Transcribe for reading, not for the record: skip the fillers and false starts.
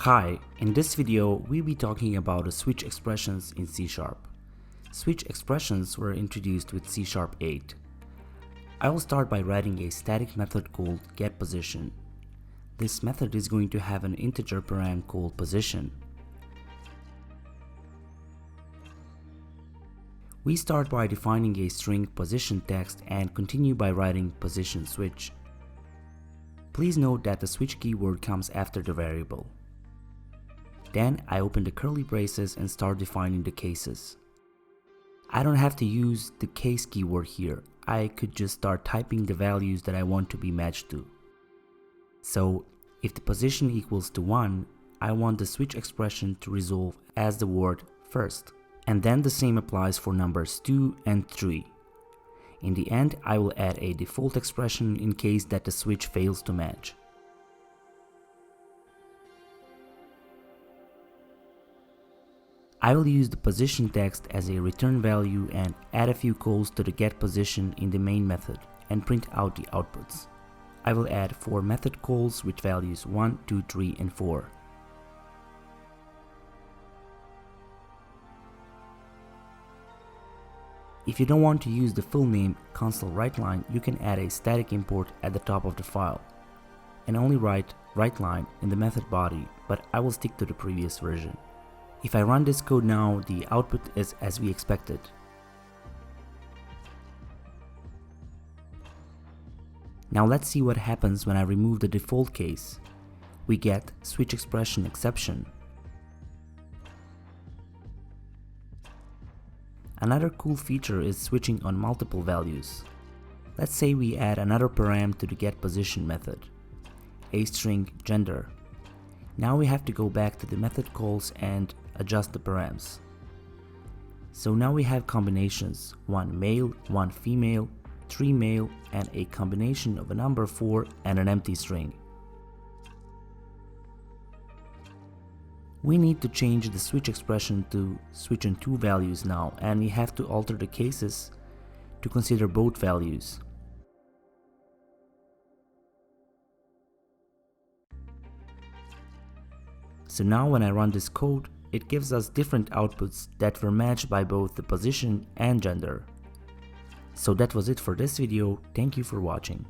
Hi, in this video we'll be talking about the switch expressions in C#. Switch expressions were introduced with C#8. I will start by writing a static method called getPosition. This method is going to have an integer param called position. We start by defining a string position text and continue by writing position switch. Please note that the switch keyword comes after the variable. Then I open the curly braces and start defining the cases. I don't have to use the case keyword here. I could just start typing the values that I want to be matched to. So if the position equals to 1, I want the switch expression to resolve as the word first. And then the same applies for numbers 2 and 3. In the end, I will add a default expression in case that the switch fails to match. I will use the position text as a return value and add a few calls to the getPosition in the main method and print out the outputs. I will add 4 method calls with values 1, 2, 3 and 4. If you don't want to use the full name console writeLine, you can add a static import at the top of the file and only write writeLine in the method body, but I will stick to the previous version. If I run this code now, the output is as we expected. Now let's see what happens when I remove the default case. We get switch expression exception. Another cool feature is switching on multiple values. Let's say we add another param to the getPosition method, a string gender. Now we have to go back to the method calls and adjust the params. So now we have combinations, 1 male, 1 female, 3 male, and a combination of a number 4 and an empty string. We need to change the switch expression to switch on 2 values now, and we have to alter the cases to consider both values. So now when I run this code, it gives us different outputs that were matched by both the position and gender. So that was it for this video. Thank you for watching.